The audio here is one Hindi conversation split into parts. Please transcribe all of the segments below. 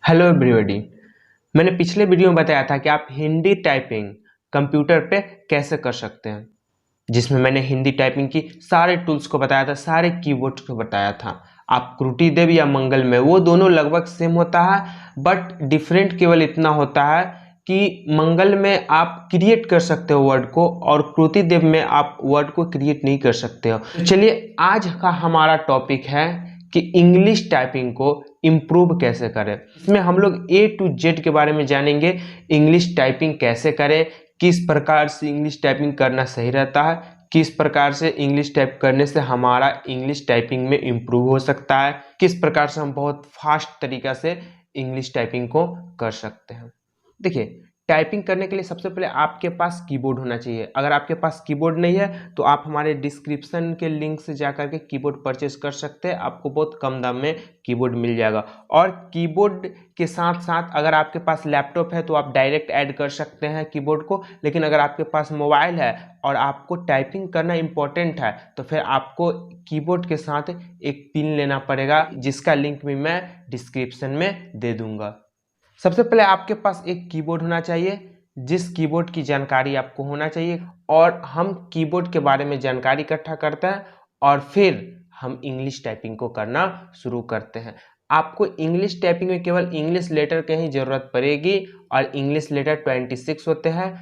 Hello everybody. मैंने पिछले वीडियो में बताया था कि आप हिंदी टाइपिंग कंप्यूटर पे कैसे कर सकते हैं, जिसमें मैंने हिंदी टाइपिंग की सारे टूल्स को बताया था, सारे कीबोर्ड्स को बताया था। आप त्रुटिदेव या मंगल में, वो दोनों लगभग सेम होता है, बट डिफरेंट केवल इतना होता है कि मंगल में आप क्रिएट कर सकते हो वर्ड को और त्रुटिदेव में आप वर्ड को क्रिएट नहीं कर सकते हो। तो चलिए, आज का हमारा टॉपिक है कि इंग्लिश टाइपिंग को इम्प्रूव कैसे करें। इसमें हम लोग ए टू जेड के बारे में जानेंगे। इंग्लिश टाइपिंग कैसे करें, किस प्रकार से इंग्लिश टाइपिंग करना सही रहता है, किस प्रकार से इंग्लिश टाइप करने से हमारा इंग्लिश टाइपिंग में इम्प्रूव हो सकता है, किस प्रकार से हम बहुत फास्ट तरीका से इंग्लिश टाइपिंग को कर सकते हैं। देखिए, टाइपिंग करने के लिए सबसे पहले आपके पास कीबोर्ड होना चाहिए। अगर आपके पास कीबोर्ड नहीं है तो आप हमारे डिस्क्रिप्शन के लिंक से जाकर के कीबोर्ड परचेस कर सकते हैं। आपको बहुत कम दाम में कीबोर्ड मिल जाएगा। और कीबोर्ड के साथ साथ अगर आपके पास लैपटॉप है तो आप डायरेक्ट ऐड कर सकते हैं कीबोर्ड को। लेकिन अगर आपके पास मोबाइल है और आपको टाइपिंग करना इम्पोर्टेंट है तो फिर आपको कीबोर्ड के साथ एक पिन लेना पड़ेगा, जिसका लिंक भी मैं डिस्क्रिप्शन में दे दूंगा। सबसे पहले आपके पास एक कीबोर्ड होना चाहिए, जिस कीबोर्ड की जानकारी आपको होना चाहिए। और हम कीबोर्ड के बारे में जानकारी इकट्ठा करते हैं और फिर हम इंग्लिश टाइपिंग को करना शुरू करते हैं। आपको इंग्लिश टाइपिंग में केवल इंग्लिश लेटर की ही जरूरत पड़ेगी और इंग्लिश लेटर 26 होते हैं।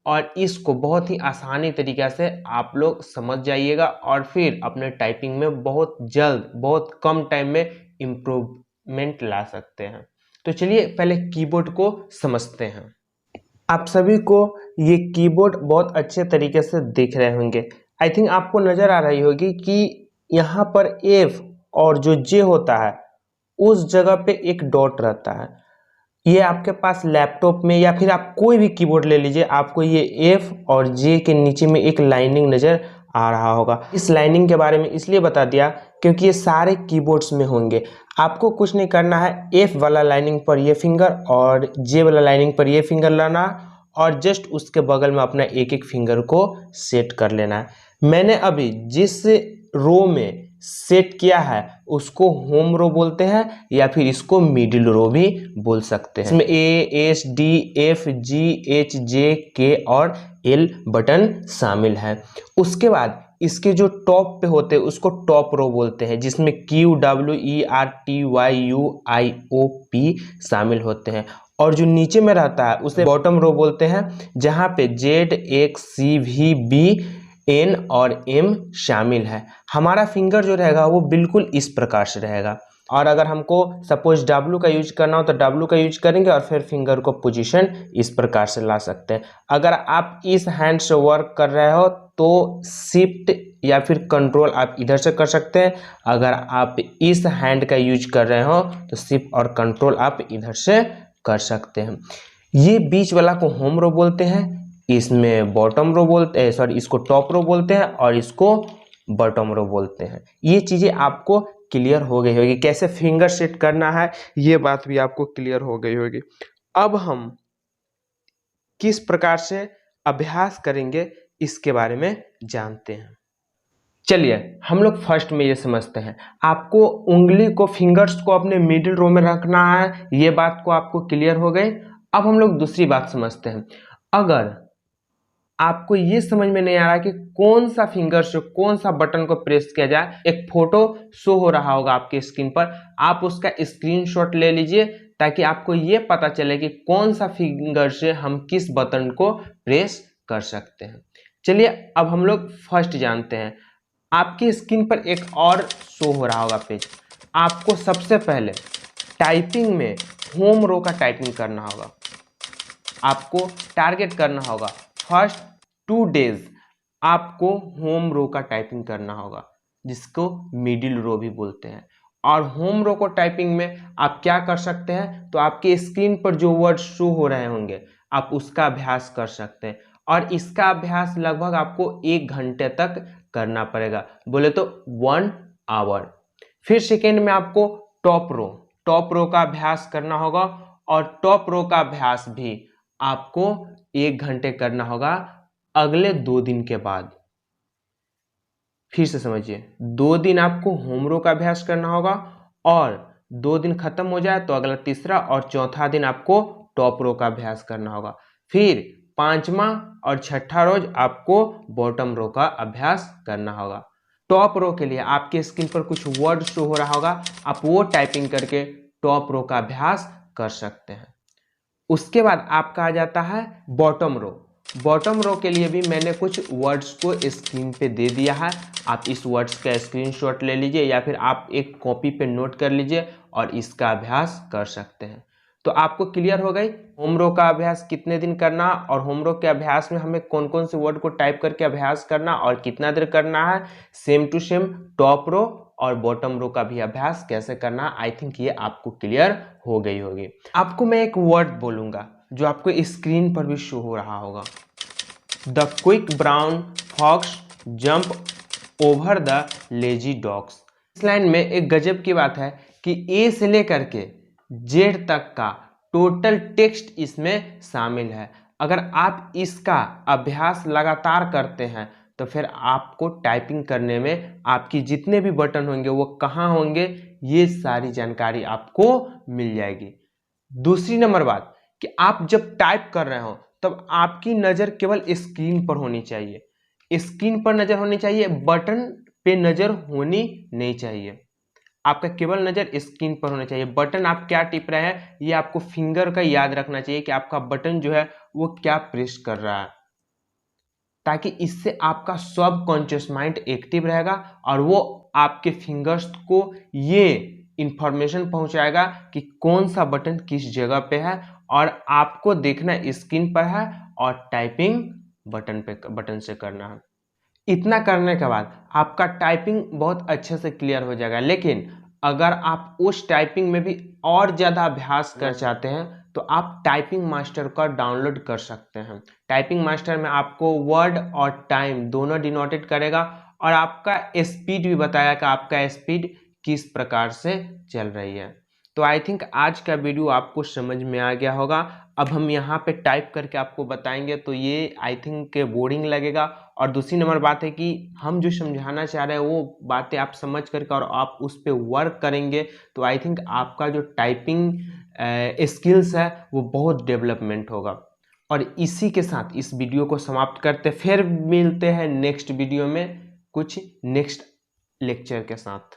और इसको बहुत ही आसानी तरीक़ा से आप लोग समझ जाइएगा और फिर अपने टाइपिंग में बहुत जल्द, बहुत कम टाइम में इम्प्रूवमेंट ला सकते हैं। तो चलिए पहले कीबोर्ड को समझते हैं। आप सभी को ये कीबोर्ड बहुत अच्छे तरीके से दिख रहे होंगे। आई थिंक आपको नज़र आ रही होगी कि यहाँ पर F और जो J होता है उस जगह पे एक डॉट रहता है। ये आपके पास लैपटॉप में या फिर आप कोई भी कीबोर्ड ले लीजिए, आपको ये F और J के नीचे में एक लाइनिंग नज़र आ रहा होगा। इस लाइनिंग के बारे में इसलिए बता दिया क्योंकि ये सारे कीबोर्ड्स में होंगे। आपको कुछ नहीं करना है, F वाला लाइनिंग पर ये फिंगर और J वाला लाइनिंग पर ये फिंगर लाना और जस्ट उसके बगल में अपना एक एक फिंगर को सेट कर लेना है। मैंने अभी जिस रो में सेट किया है उसको होम रो बोलते हैं या फिर इसको मिडिल रो भी बोल सकते हैं। इसमें A, S, D, F, G, H, J, K और L बटन शामिल है। उसके बाद इसके जो टॉप पे होते हैं उसको टॉप रो बोलते हैं, जिसमें Q, W, E, R, T, Y, U, I, O, P शामिल होते हैं। और जो नीचे में रहता है उसे बॉटम रो बोलते हैं, जहाँ पे Z, X, C, V, B, N और M शामिल है। हमारा फिंगर जो रहेगा वो बिल्कुल इस प्रकार से रहेगा। और अगर हमको सपोज W का यूज करना हो तो W का यूज करेंगे और फिर फिंगर को पोजीशन इस प्रकार से ला सकते हैं। अगर आप इस हैंड से वर्क कर रहे हो तो शिफ्ट या फिर कंट्रोल आप इधर से कर सकते हैं। अगर आप इस हैंड का यूज कर रहे हो तो शिफ्ट और कंट्रोल आप इधर से कर सकते हैं। ये बीच वाला को होम रो बोलते हैं, इसमें बॉटम रो बोलते हैं, सॉरी इसको टॉप रो बोलते हैं और इसको बॉटम रो बोलते हैं। ये चीज़ें आपको क्लियर हो गई होगी, कैसे फिंगर सेट करना है ये बात भी आपको क्लियर हो गई होगी। अब हम किस प्रकार से अभ्यास करेंगे इसके बारे में जानते हैं। चलिए हम लोग फर्स्ट में ये समझते हैं। आपको उंगली को, फिंगर्स को अपने मिडिल रो में रखना है, ये बात को आपको क्लियर हो गई। अब हम लोग दूसरी बात समझते हैं। अगर आपको ये समझ में नहीं आ रहा कि कौन सा फिंगर से कौन सा बटन को प्रेस किया जाए, एक फोटो शो हो रहा होगा आपके स्क्रीन पर, आप उसका स्क्रीनशॉट ले लीजिए ताकि आपको ये पता चले कि कौन सा फिंगर से हम किस बटन को प्रेस कर सकते हैं। चलिए अब हम लोग फर्स्ट जानते हैं। आपकी स्क्रीन पर एक और शो हो रहा होगा पेज। आपको सबसे पहले टाइपिंग में होम रो का टाइपिंग करना होगा। आपको टारगेट करना होगा फर्स्ट 2 डेज आपको होम रो का टाइपिंग करना होगा, जिसको मिडिल रो भी बोलते हैं। और होम रो को टाइपिंग में आप क्या कर सकते हैं, तो आपके स्क्रीन पर जो वर्ड शो हो रहे होंगे आप उसका अभ्यास कर सकते हैं। और इसका अभ्यास लगभग आपको 1 घंटे तक करना पड़ेगा, बोले तो 1 आवर। फिर सेकेंड में आपको टॉप रो का अभ्यास करना होगा और टॉप रो का अभ्यास भी आपको 1 घंटे करना होगा अगले 2 दिन के बाद। फिर से समझिए, 2 दिन आपको होम रो का अभ्यास करना होगा और 2 दिन खत्म हो जाए तो अगला तीसरा और चौथा दिन आपको टॉप रो का अभ्यास करना होगा। फिर 5वां और छठा रोज आपको बॉटम रो का अभ्यास करना होगा। टॉप रो के लिए आपके स्क्रीन पर कुछ वर्ड शो हो रहा होगा, आप वो टाइपिंग करके टॉप रो का अभ्यास कर सकते हैं। उसके बाद आपका आ जाता है बॉटम रो। बॉटम रो के लिए भी मैंने कुछ वर्ड्स को स्क्रीन पे दे दिया है, आप इस वर्ड्स का स्क्रीनशॉट ले लीजिए या फिर आप एक कॉपी पे नोट कर लीजिए और इसका अभ्यास कर सकते हैं। तो आपको क्लियर हो गई होम रो का अभ्यास कितने दिन करना और होम रो के अभ्यास में हमें कौन कौन से वर्ड को टाइप करके अभ्यास करना और कितना देर करना है। Same to same top row और बॉटम रो का भी अभ्यास कैसे करना, आई थिंक ये आपको क्लियर हो गई होगी। आपको मैं एक वर्ड बोलूंगा जो आपको स्क्रीन पर भी शो हो रहा होगा। The quick brown fox jump over the lazy dogs. इस लाइन में एक गजब की बात है कि ए से लेकर के जेड तक का टोटल टेक्स्ट इसमें शामिल है। अगर आप इसका अभ्यास लगातार करते हैं तो फिर आपको टाइपिंग करने में आपकी जितने भी बटन होंगे वो कहाँ होंगे, ये सारी जानकारी आपको मिल जाएगी। दूसरी नंबर बात कि आप जब टाइप कर रहे हो तब आपकी नज़र केवल स्क्रीन पर होनी चाहिए। स्क्रीन पर नज़र होनी चाहिए, बटन पे नज़र होनी नहीं चाहिए। आपका केवल नज़र स्क्रीन पर होना चाहिए। बटन आप क्या टिप रहे हैं ये आपको फिंगर का याद रखना चाहिए कि आपका बटन जो है वो क्या प्रेस कर रहा है, ताकि इससे आपका सब कॉन्शियस माइंड एक्टिव रहेगा और वो आपके फिंगर्स को ये इंफॉर्मेशन पहुंचाएगा कि कौन सा बटन किस जगह पे है और आपको देखना स्क्रीन पर है और टाइपिंग बटन से करना है। इतना करने के बाद आपका टाइपिंग बहुत अच्छे से क्लियर हो जाएगा। लेकिन अगर आप उस टाइपिंग में भी और ज़्यादा अभ्यास कर चाहते हैं तो आप टाइपिंग मास्टर का डाउनलोड कर सकते हैं। टाइपिंग मास्टर में आपको वर्ड और टाइम दोनों डिनोटेड करेगा और आपका स्पीड भी बताएगा कि आपका स्पीड किस प्रकार से चल रही है। तो आई थिंक आज का वीडियो आपको समझ में आ गया होगा। अब हम यहाँ पे टाइप करके आपको बताएंगे तो ये आई थिंक बोरिंग लगेगा। और दूसरी नंबर बात है कि हम जो समझाना चाह रहे हैं वो बातें आप समझ करके और आप उस पर वर्क करेंगे तो आई थिंक आपका जो टाइपिंग स्किल्स है वो बहुत डेवलपमेंट होगा। और इसी के साथ इस वीडियो को समाप्त करते, फिर मिलते हैं नेक्स्ट वीडियो में कुछ नेक्स्ट लेक्चर के साथ।